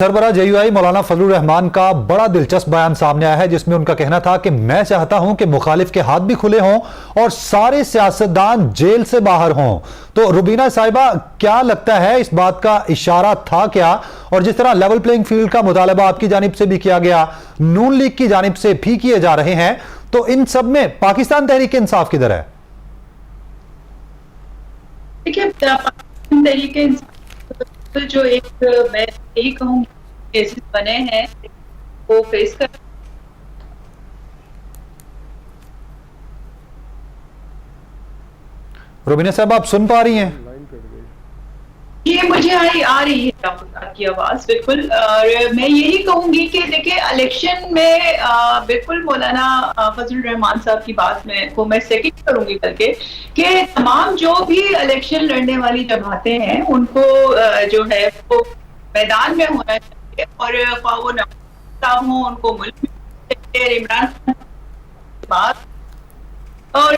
सरबराह JUI मौलाना फजलुर रहमान का बड़ा दिलचस्प बयान सामने आया है, जिसमें उनका कहना था कि मैं चाहता हूं कि मुखालिफ के हाथ भी खुले हों और सारे सियासतदान जेल से बाहर हों। तो रुबीना साहिबा, क्या लगता है इस बात का इशारा था क्या? और जिस तरह लेवल प्लेइंग फील्ड का मुतालबा आपकी जानिब से भी किया गया, नून लीग की जानिब से भी किए जा रहे हैं, तो इन सब में पाकिस्तान तहरीक इंसाफ किधर है? देखिए, तहरीक जो एक मैं यही कहूँगी केसेस बने हैं वो फेस कर। रुबीना साहब, आप सुन पा रही हैं? ये मुझे आ रही है आपकी आवाज बिल्कुल। और मैं यही कहूंगी कि देखिए, इलेक्शन में बिल्कुल मौलाना फजलुर रहमान साहब की बात मैं सेकंड करूंगी करके कि तमाम जो भी इलेक्शन लड़ने वाली जमातें हैं उनको जो है वो मैदान में होना चाहिए, और वो नवाज हो, उनको मुल्क में इमरान खान की बात और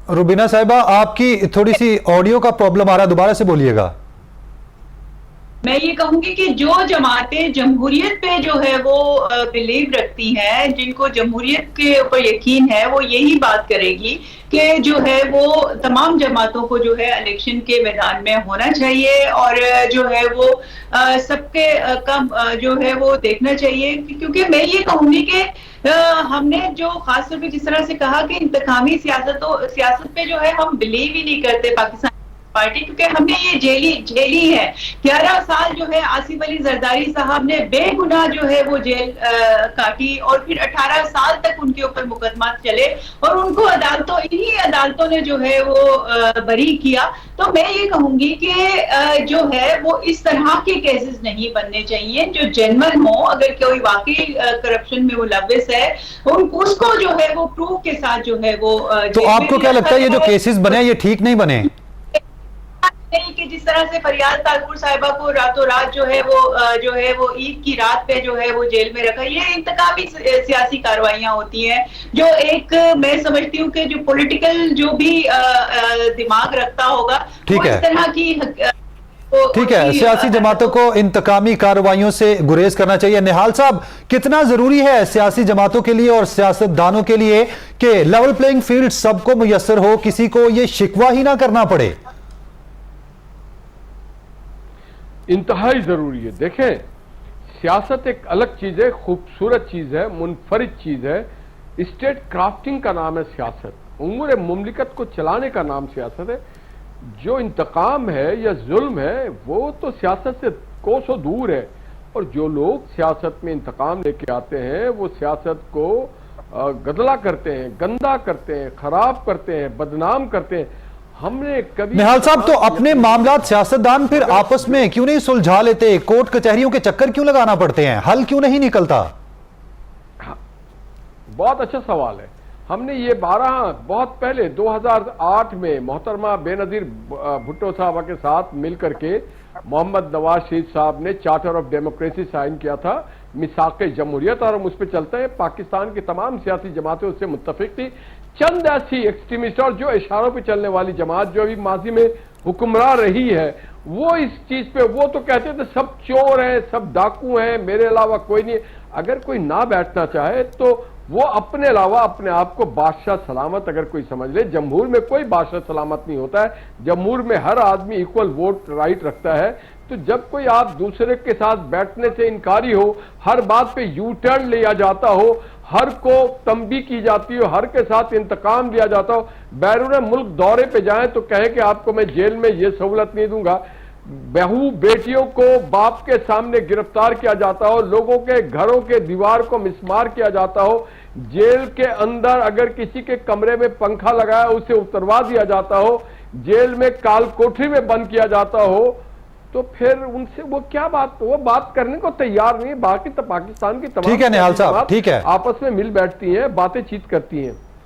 रुबीना साहिबा, आपकी थोड़ी सी ऑडियो का प्रॉब्लम आ रहा है, दोबारा से बोलिएगा। मैं ये कहूंगी कि जो जमातें जमहूरियत पे जो है वो बिलीव रखती हैं, जिनको जमहूरियत के ऊपर यकीन है, वो यही बात करेगी कि जो है वो तमाम जमातों को जो है इलेक्शन के मैदान में होना चाहिए, और जो है वो सबके कम जो है वो देखना चाहिए। क्योंकि मैं ये कहूंगी कि हमने जो खासतौर पे जिस तरह से कहा कि इंतकामी सियासत पे जो है हम बिलीव ही नहीं करते पाकिस्तान पार्टी, क्योंकि हमने ये झेली है। 11 साल जो है आसिफ अली जरदारी साहब ने बेगुनाह जो है वो जेल काटी, और फिर 18 साल तक उनके ऊपर मुकदमा चले और उनको इन्हीं अदालतों ने जो है वो बरी किया। तो मैं ये कहूंगी कि जो है वो इस तरह के केसेस नहीं बनने चाहिए, जो जेन्युइन हो। अगर कोई वाकई करप्शन में मुलव्विस है, उसको जो है वो प्रूफ के साथ जो है वो तो आपको क्या लगता है ये जो केसेस बने ये ठीक नहीं बने? नहीं कि जिस तरह से फरियाद तालपुर साहिबा को रातों रात जो है वो ईद की रात पे जो है वो जेल में रखा, ये इंतकामी सियासी कार्रवाइयां होती हैं। जो एक मैं समझती हूँ कि जो पॉलिटिकल जो भी दिमाग रखता होगा, ठीक है, इस तरह की ठीक है, सियासी जमातों को इंतकामी कार्रवाइयों से गुरेज करना चाहिए। निहाल साहब, कितना जरूरी है सियासी जमातों के लिए और सियासतदानों के लिए कि लेवल प्लेइंग फील्ड सबको मुयस्सर हो, किसी को ये शिकवा ही ना करना पड़े? इंतहाई जरूरी है। देखें, सियासत एक अलग चीज है, खूबसूरत चीज है, मुनफरिद चीज है। स्टेट क्राफ्टिंग का नाम है सियासत, उम्र मुमलिकत को चलाने का नाम सियासत है। जो इंतकाम है या जुल्म है वो तो सियासत से कोसों दूर है, और जो लोग सियासत में इंतकाम लेके आते हैं वो सियासत को गदला करते हैं, गंदा करते हैं, खराब करते हैं, बदनाम करते हैं। हमने कभी निहाल साहब, तो अपने मामलात सियासतदान फिर आपस में क्यों नहीं सुलझा लेते? कोर्ट कचहरियों के चक्कर क्यों लगाना पड़ते हैं? हल क्यों नहीं निकलता? बहुत अच्छा सवाल है। हमने ये बहुत पहले 2008 में मोहतरमा बेनजीर भुट्टो साहबा के साथ मिलकर के मोहम्मद नवाज शरीफ साहब ने चार्टर ऑफ डेमोक्रेसी साइन किया था, मिसाक़े जमहूरियत, और हम उस पर चलते हैं। पाकिस्तान की तमाम सियासी जमातें उससे मुत्तफिक थी। चंद ऐसी एक्सट्रीमिस्ट और जो इशारों पे चलने वाली जमात जो अभी माजी में हुक्मरान रही है, वो इस चीज पे वो तो कहते थे सब चोर हैं, सब डाकू हैं, मेरे अलावा कोई नहीं। अगर कोई ना बैठना चाहे तो वो अपने अलावा अपने आप को बादशाह सलामत अगर कोई समझ ले। जमहूर में कोई बादशाह सलामत नहीं होता है, जमहूर में हर आदमी इक्वल वोट राइट रखता है। तो जब कोई आप दूसरे के साथ बैठने से इनकारी हो, हर बात पे यू टर्न लिया जाता हो, हर को तंबी की जाती हो, हर के साथ इंतकाम दिया जाता हो, बैरून मुल्क दौरे पे जाएं तो कहे कि आपको मैं जेल में ये सहूलत नहीं दूंगा, बहू बेटियों को बाप के सामने गिरफ्तार किया जाता हो, लोगों के घरों के दीवार को मिसमार किया जाता हो, जेल के अंदर अगर किसी के कमरे में पंखा लगाया उसे उतरवा दिया जाता हो, जेल में काल कोठरी में बंद किया जाता हो, तो फिर उनसे वो क्या वो बात करने को तैयार नहीं है। बाकी तो पाकिस्तान की तमाम ठीक है निहाल साहब, ठीक है, आपस में मिल बैठती हैं, बातें चीत करती हैं।